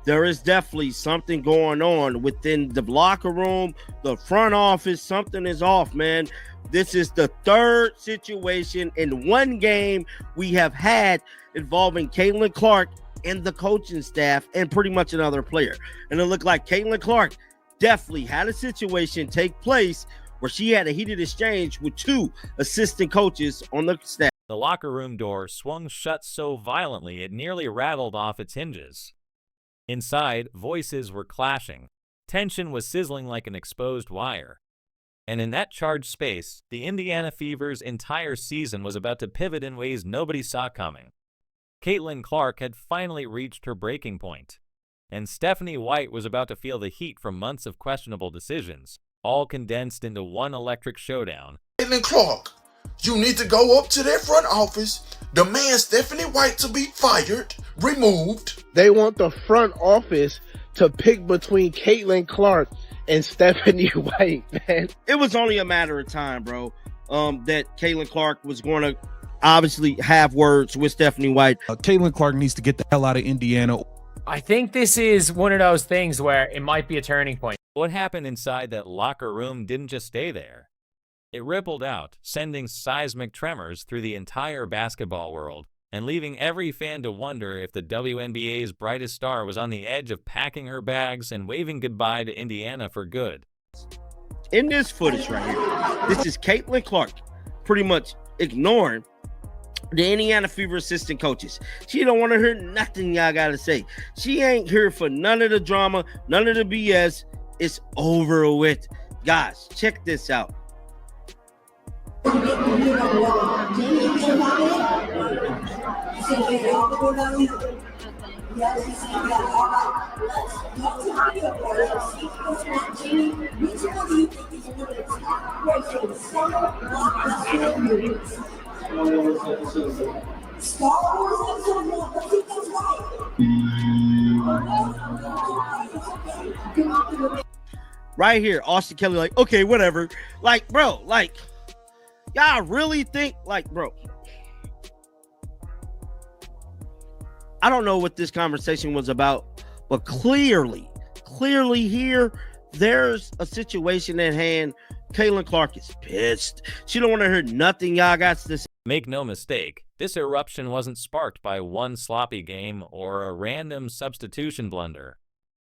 there is definitely something going on within the locker room, the front office. Something is off, man. This is the third situation in one game we have had involving Caitlin Clark and the coaching staff and pretty much another player. And it looked like Caitlin Clark definitely had a situation take place where she had a heated exchange with two assistant coaches on the staff. The locker room door swung shut so violently it nearly rattled off its hinges. Inside, voices were clashing. Tension was sizzling like an exposed wire. And in that charged space, the Indiana Fever's entire season was about to pivot in ways nobody saw coming. Caitlin Clark had finally reached her breaking point, and Stephanie White was about to feel the heat from months of questionable decisions, all condensed into one electric showdown. Caitlin Clark, you need to go up to their front office, demand Stephanie White to be fired, removed. They want the front office to pick between Caitlin Clark and Stephanie White, man. It was only a matter of time, bro, that Caitlin Clark was going to obviously have words with Stephanie White. Caitlin Clark needs to get the hell out of Indiana. I think this is one of those things where it might be a turning point. What happened inside that locker room didn't just stay there. It rippled out, sending seismic tremors through the entire basketball world, and leaving every fan to wonder if the WNBA's brightest star was on the edge of packing her bags and waving goodbye to Indiana for good. In this footage right here, this is Caitlin Clark pretty much ignoring the Indiana Fever assistant coaches. She don't want to hear nothing y'all got to say. She ain't here for none of the drama, none of the BS. It's over with. Guys, check this out. Right here, Austin Kelly, like, okay, whatever. Like, bro, like, y'all really think, like, bro, I don't know what this conversation was about, but clearly here, there's a situation at hand. Caitlin Clark is pissed. She don't want to hear nothing y'all got to say. Make no mistake, this eruption wasn't sparked by one sloppy game or a random substitution blunder.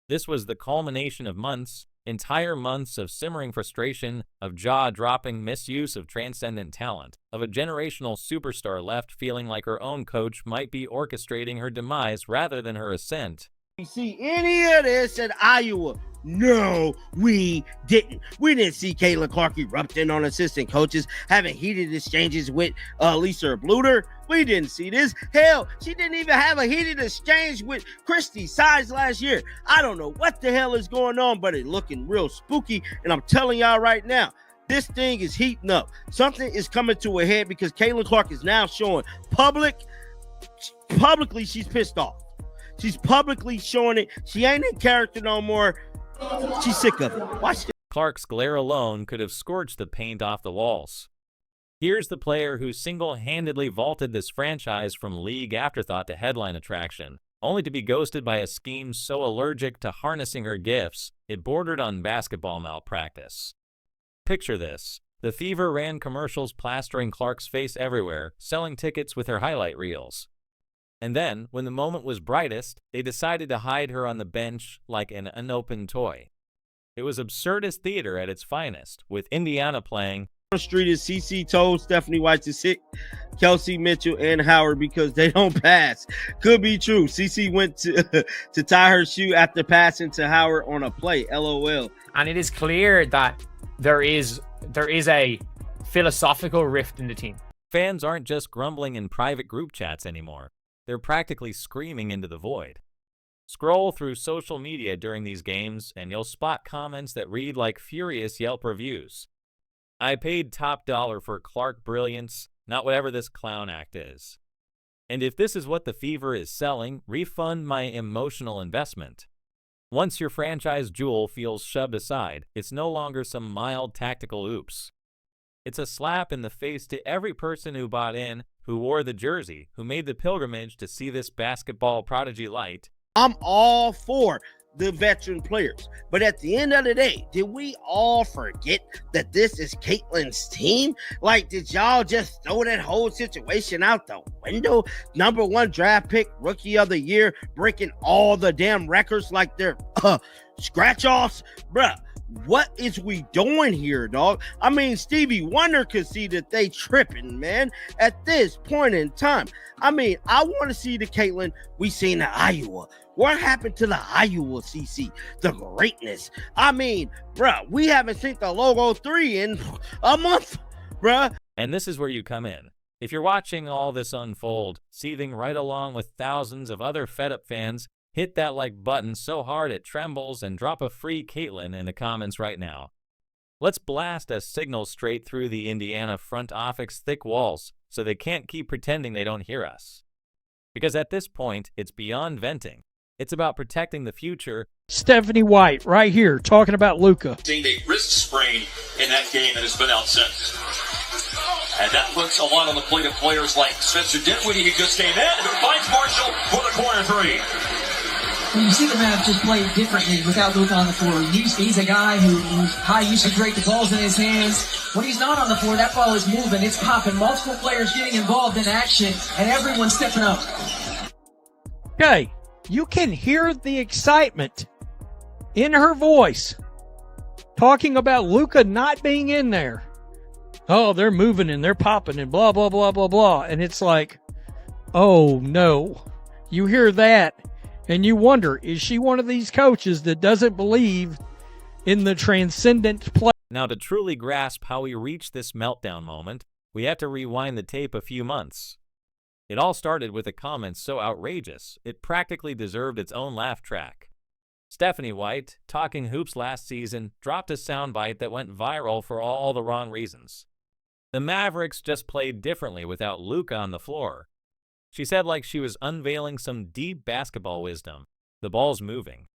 This was the culmination of months, entire months of simmering frustration, of jaw-dropping misuse of transcendent talent, of a generational superstar left feeling like her own coach might be orchestrating her demise rather than her ascent. You see any of this at Iowa? No, we didn't. We didn't see Caitlin Clark erupting on assistant coaches, having heated exchanges with Lisa Bluter. We didn't see this. Hell, she didn't even have a heated exchange with Christy Sides last year. I don't know what the hell is going on, but it's looking real spooky. And I'm telling y'all right now, this thing is heating up. Something is coming to a head because Caitlin Clark is now showing publicly she's pissed off. She's publicly showing it. She ain't in character no more. She's sick of it. Watch this. Clark's glare alone could have scorched the paint off the walls. Here's the player who single-handedly vaulted this franchise from league afterthought to headline attraction, only to be ghosted by a scheme so allergic to harnessing her gifts, it bordered on basketball malpractice. Picture this. The Fever ran commercials plastering Clark's face everywhere, selling tickets with her highlight reels. And then, when the moment was brightest, they decided to hide her on the bench like an unopened toy. It was absurdist theater at its finest, with Indiana playing. On the street is CC told Stephanie White to sit Kelsey Mitchell and Howard because they don't pass. Could be true. CC went to tie her shoe after passing to Howard on a play. LOL. And it is clear that there is a philosophical rift in the team. Fans aren't just grumbling in private group chats anymore. They're practically screaming into the void. Scroll through social media during these games, and you'll spot comments that read like furious Yelp reviews. I paid top dollar for Clark brilliance, not whatever this clown act is. And if this is what the Fever is selling, refund my emotional investment. Once your franchise jewel feels shoved aside, it's no longer some mild tactical oops. It's a slap in the face to every person who bought in, who wore the jersey, who made the pilgrimage to see this basketball prodigy light, I'm all for the veteran players. But at the end of the day, did we all forget that this is Caitlin's team? Like, did y'all just throw that whole situation out the window? Number 1 draft pick, rookie of the year, breaking all the damn records like they're scratch-offs? Bruh, what is we doing here, dog? I mean, Stevie Wonder could see that they tripping, man, at this point in time. I mean, I want to see the Caitlin we seen at Iowa. What happened to the Iowa CC? The greatness. I mean, bruh, we haven't seen the Logo 3 in a month, bruh. And this is where you come in. If you're watching all this unfold, seething right along with thousands of other fed-up fans, hit that like button so hard it trembles and drop a free Caitlin in the comments right now. Let's blast a signal straight through the Indiana front office thick walls so they can't keep pretending they don't hear us. Because at this point, it's beyond venting. It's about protecting the future. Stephanie White right here talking about Luka. A wrist sprain in that game and has been out since. And that puts a lot on the plate of players like Spencer Dinwiddie, who just came in, and finds Marshall for the corner 3. Well, you see the Mavs just play differently without Luka on the floor. He's a guy who's high usage rate, the ball's in his hands. When he's not on the floor, that ball is moving, it's popping. Multiple players getting involved in action, and everyone's stepping up. Okay, you can hear the excitement in her voice talking about Luka not being in there. Oh, they're moving and they're popping and blah, blah, blah, blah, blah. And it's like, oh, no. You hear that and you wonder, is she one of these coaches that doesn't believe in the transcendent play? Now, to truly grasp how we reached this meltdown moment, we have to rewind the tape a few months. It all started with a comment so outrageous, it practically deserved its own laugh track. Stephanie White, talking hoops last season, dropped a soundbite that went viral for all the wrong reasons. The Mavericks just played differently without Luka on the floor. She said like she was unveiling some deep basketball wisdom. The ball's moving.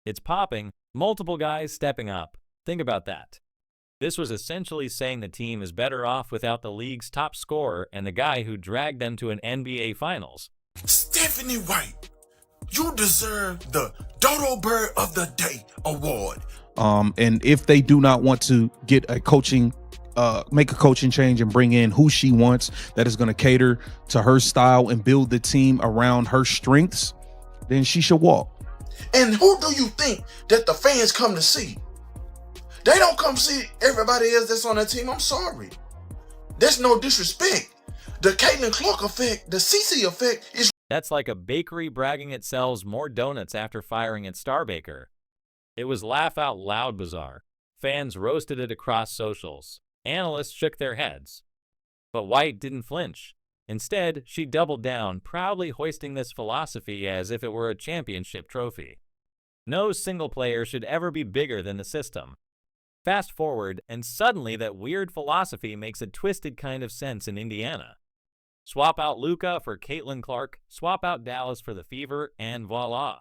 It's popping, multiple guys stepping up. Think about that. This was essentially saying the team is better off without the league's top scorer and the guy who dragged them to an NBA Finals. Stephanie White, you deserve the Dodo Bird of the Day award. And if they do not want to get a coaching, make a coaching change and bring in who she wants that is going to cater to her style and build the team around her strengths, then she should walk. And who do you think that the fans come to see? They don't come see everybody else that's on that team. I'm sorry. That's no disrespect. The Caitlin Clark effect, the CC effect is... That's like a bakery bragging it sells more donuts after firing its star baker. It was laugh out loud bizarre. Fans roasted it across socials. Analysts shook their heads. But White didn't flinch. Instead, she doubled down, proudly hoisting this philosophy as if it were a championship trophy. No single player should ever be bigger than the system. Fast forward, and suddenly that weird philosophy makes a twisted kind of sense in Indiana. Swap out Luka for Caitlin Clark, swap out Dallas for the Fever, and voila.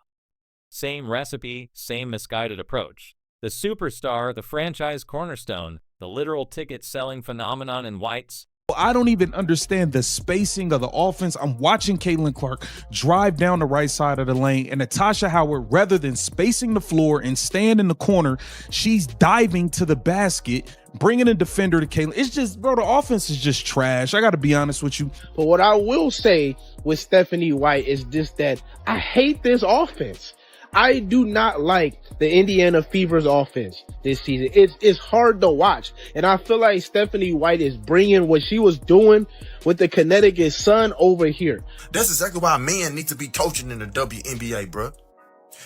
Same recipe, same misguided approach. The superstar, the franchise cornerstone, the literal ticket-selling phenomenon in White's. I don't even understand the spacing of the offense. I'm watching Caitlin Clark drive down the right side of the lane, and Natasha Howard, rather than spacing the floor and stand in the corner, she's diving to the basket, bringing a defender to Caitlin. It's just, bro, the offense is just trash. I got to be honest with you. But what I will say with Stephanie White is just that I hate this offense. I do not like the Indiana Fever's offense this season. It's hard to watch. And I feel like Stephanie White is bringing what she was doing with the Connecticut Sun over here. That's exactly why men need to be coaching in the WNBA, bro.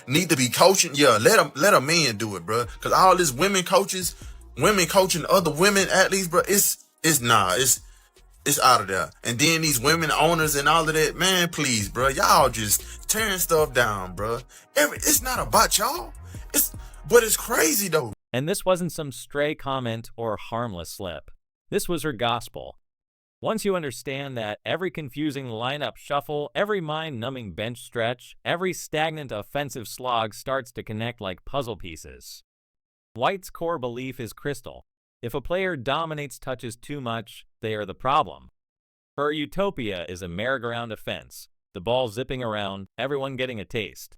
Need to be coaching. Yeah, let a man do it, bro. Because all this women coaching other women athletes, bro, it's out of there. And then these women owners and all of that, man, please, bro, y'all just tearing stuff down, bro. It's not about y'all. But it's crazy though. And this wasn't some stray comment or harmless slip. This was her gospel. Once you understand that every confusing lineup shuffle, every mind-numbing bench stretch, every stagnant offensive slog starts to connect like puzzle pieces. White's core belief is crystal. If a player dominates touches too much, they are the problem. Her utopia is a merry-go-round offense, the ball zipping around, everyone getting a taste.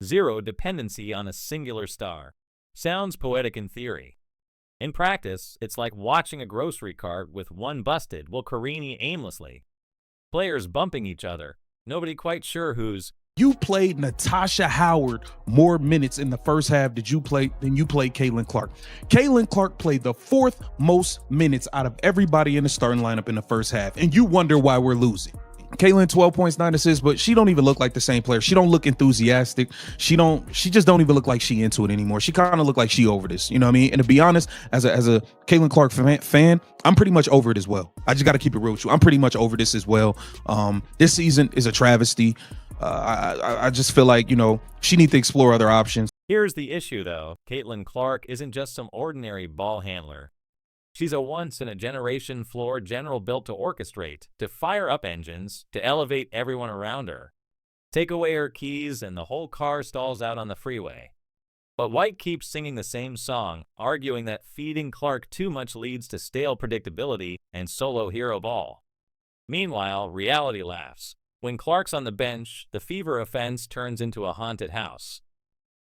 Zero dependency on a singular star. Sounds poetic in theory. In practice, it's like watching a grocery cart with one busted while careening aimlessly. Players bumping each other, nobody quite sure who's. You played Natasha Howard more minutes in the first half than you played Caitlin Clark. Caitlin Clark played the 4th most minutes out of everybody in the starting lineup in the first half, and you wonder why we're losing. Caitlin, 12 points, 9 assists, but she don't even look like the same player. She don't look enthusiastic. She just don't even look like she into it anymore. She kind of look like she over this, you know what I mean? And to be honest, as a Caitlin Clark fan, I'm pretty much over it as well. I just got to keep it real with you. I'm pretty much over this as well. This season is a travesty. I just feel like, she needs to explore other options. Here's the issue, though. Caitlin Clark isn't just some ordinary ball handler. She's a once-in-a-generation floor general built to orchestrate, to fire up engines, to elevate everyone around her. Take away her keys and the whole car stalls out on the freeway. But White keeps singing the same song, arguing that feeding Clark too much leads to stale predictability and solo hero ball. Meanwhile, reality laughs. When Clark's on the bench, the Fever offense turns into a haunted house.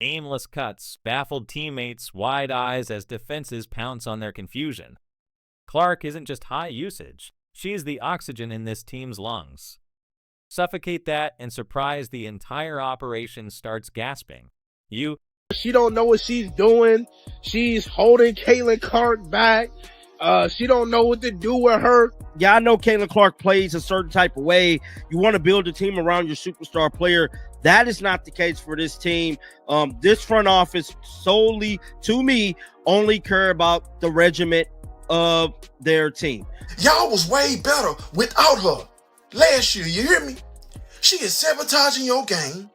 Aimless cuts, baffled teammates, wide eyes as defenses pounce on their confusion. Clark isn't just high usage. She's the oxygen in this team's lungs. Suffocate that and surprise, the entire operation starts gasping. She don't know what she's doing. She's holding Caitlin Clark back. She don't know what to do with her. Yeah, I know Caitlin Clark plays a certain type of way. You want to build a team around your superstar player. That is not the case for this team. This front office solely, to me, only care about the regiment of their team. Y'all was way better without her last year. You hear me? She is sabotaging your game.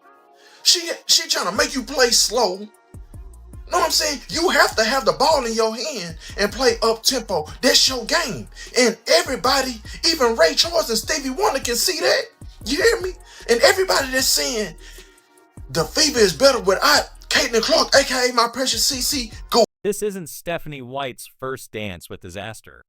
She trying to make you play slow. Know what I'm saying? You have to have the ball in your hand and play up tempo. That's your game. And everybody, even Ray Charles and Stevie Wonder, can see that. You hear me? And everybody that's saying the Fever is better without Caitlin Clark, aka my precious CC, go. This isn't Stephanie White's first dance with disaster.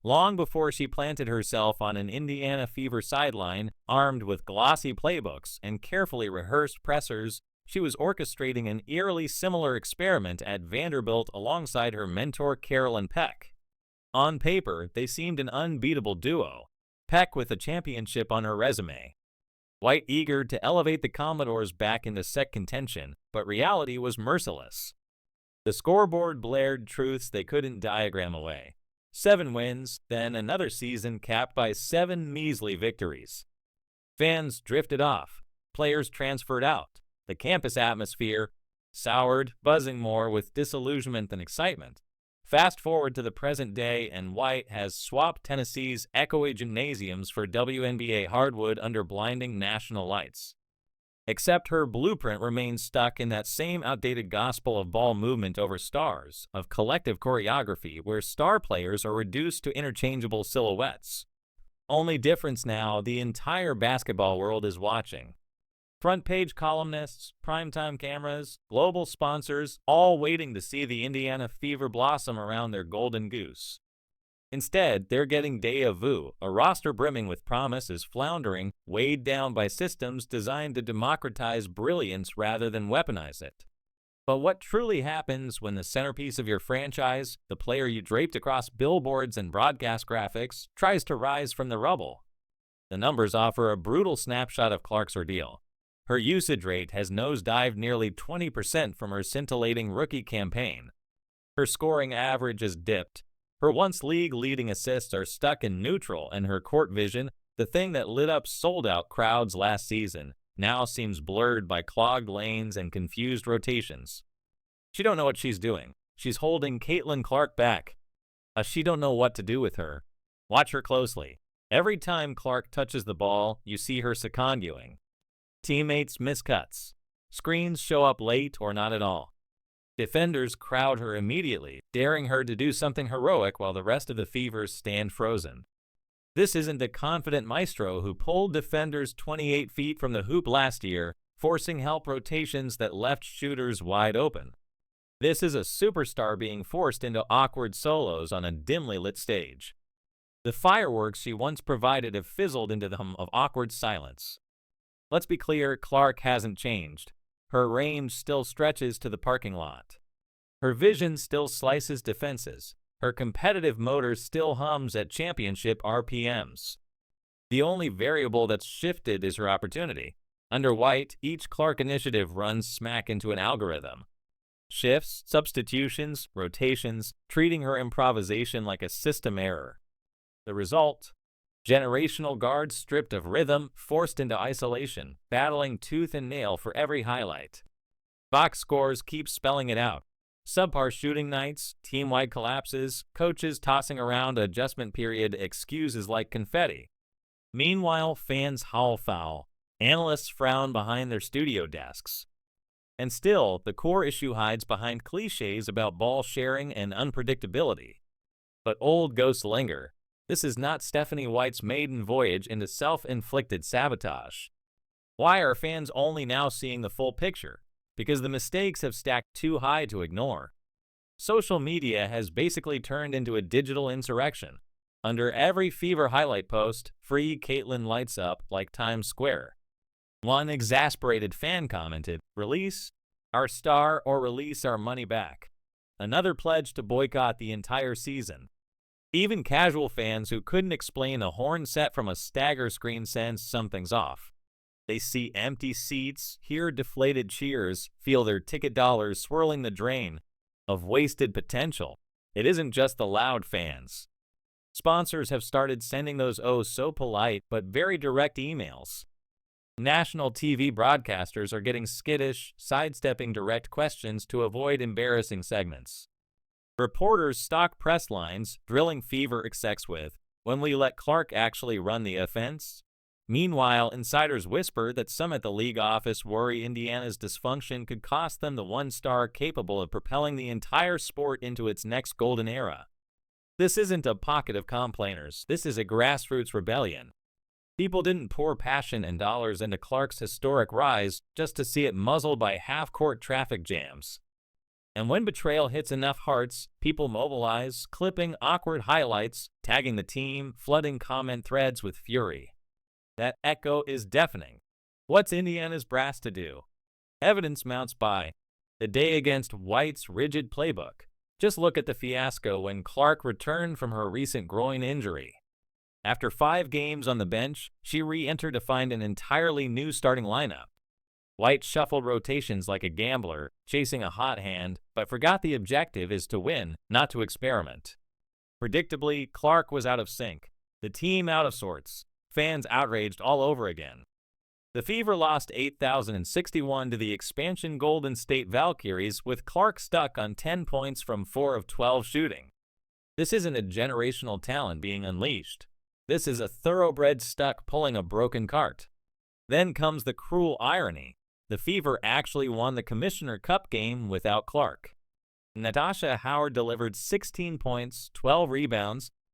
Long before she planted herself on an Indiana Fever sideline, armed with glossy playbooks and carefully rehearsed pressers, she was orchestrating an eerily similar experiment at Vanderbilt alongside her mentor Carolyn Peck. On paper, they seemed an unbeatable duo, Peck with a championship on her resume. White eager to elevate the Commodores back into set contention, but reality was merciless. The scoreboard blared truths they couldn't diagram away. 7 wins, then another season capped by 7 measly victories. Fans drifted off, players transferred out. The campus atmosphere soured, buzzing more with disillusionment than excitement. Fast forward to the present day, and White has swapped Tennessee's echoey gymnasiums for WNBA hardwood under blinding national lights. Except her blueprint remains stuck in that same outdated gospel of ball movement over stars, of collective choreography where star players are reduced to interchangeable silhouettes. Only difference now, the entire basketball world is watching. Front page columnists, primetime cameras, global sponsors, all waiting to see the Indiana Fever blossom around their golden goose. Instead, they're getting déjà vu. A roster brimming with promise is floundering, weighed down by systems designed to democratize brilliance rather than weaponize it. But what truly happens when the centerpiece of your franchise, the player you draped across billboards and broadcast graphics, tries to rise from the rubble? The numbers offer a brutal snapshot of Clark's ordeal. Her usage rate has nosedived nearly 20% from her scintillating rookie campaign. Her scoring average has dipped. Her once league-leading assists are stuck in neutral, and her court vision, the thing that lit up sold-out crowds last season, now seems blurred by clogged lanes and confused rotations. She don't know what she's doing. She's holding Caitlin Clark back. She don't know what to do with her. Watch her closely. Every time Clark touches the ball, you see her seconduing. Teammates miss cuts. Screens show up late or not at all. Defenders crowd her immediately, daring her to do something heroic while the rest of the Fevers stand frozen. This isn't the confident maestro who pulled defenders 28 feet from the hoop last year, forcing help rotations that left shooters wide open. This is a superstar being forced into awkward solos on a dimly lit stage. The fireworks she once provided have fizzled into the hum of awkward silence. Let's be clear, Clark hasn't changed. her range still stretches to the parking lot. Her vision still slices defenses. Her competitive motor still hums at championship RPMs. The only variable that's shifted is her opportunity. Under White, each Clark initiative runs smack into an algorithm. Shifts, substitutions, rotations, treating her improvisation like a system error. The result? Generational guards stripped of rhythm, forced into isolation, battling tooth and nail for every highlight. Box scores keep spelling it out. Subpar shooting nights, team-wide collapses, coaches tossing around adjustment period excuses like confetti. Meanwhile, fans howl foul. Analysts frown behind their studio desks. And still, the core issue hides behind cliches about ball sharing and unpredictability. But old ghosts linger. This is not Stephanie White's maiden voyage into self-inflicted sabotage. Why are fans only now seeing the full picture? Because the mistakes have stacked too high to ignore. Social media has basically turned into a digital insurrection. Under every Fever highlight post, free Caitlin lights up like Times Square. One exasperated fan commented, "Release our star or release our money back." Another pledged to boycott the entire season. Even casual fans who couldn't explain a horn set from a stagger screen sense something's off. They see empty seats, hear deflated cheers, feel their ticket dollars swirling the drain of wasted potential. It isn't just the loud fans. Sponsors have started sending those so polite but very direct emails. National TV broadcasters are getting skittish, sidestepping direct questions to avoid embarrassing segments. Reporters stock press lines, drilling Fever execs with, "When will you let Clark actually run the offense?" Meanwhile, insiders whisper that some at the league office worry Indiana's dysfunction could cost them the one star capable of propelling the entire sport into its next golden era. This isn't a pocket of complainers. This is a grassroots rebellion. People didn't pour passion and dollars into Clark's historic rise just to see it muzzled by half-court traffic jams. And when betrayal hits enough hearts, people mobilize, clipping awkward highlights, tagging the team, flooding comment threads with fury. That echo is deafening. What's Indiana's brass to do? Evidence mounts by. The day against White's rigid playbook. Just look at the fiasco when Clark returned from her recent groin injury. After 5 games on the bench, she re-entered to find an entirely new starting lineup. White shuffled rotations like a gambler, chasing a hot hand, but forgot the objective is to win, not to experiment. Predictably, Clark was out of sync. The team out of sorts. Fans outraged all over again. The Fever lost 8,061 to the expansion Golden State Valkyries, with Clark stuck on 10 points from 4 of 12 shooting. This isn't a generational talent being unleashed. This is a thoroughbred stuck pulling a broken cart. Then comes the cruel irony. The Fever actually won the Commissioner Cup game without Clark. Natasha Howard delivered 16 points, 12 rebounds,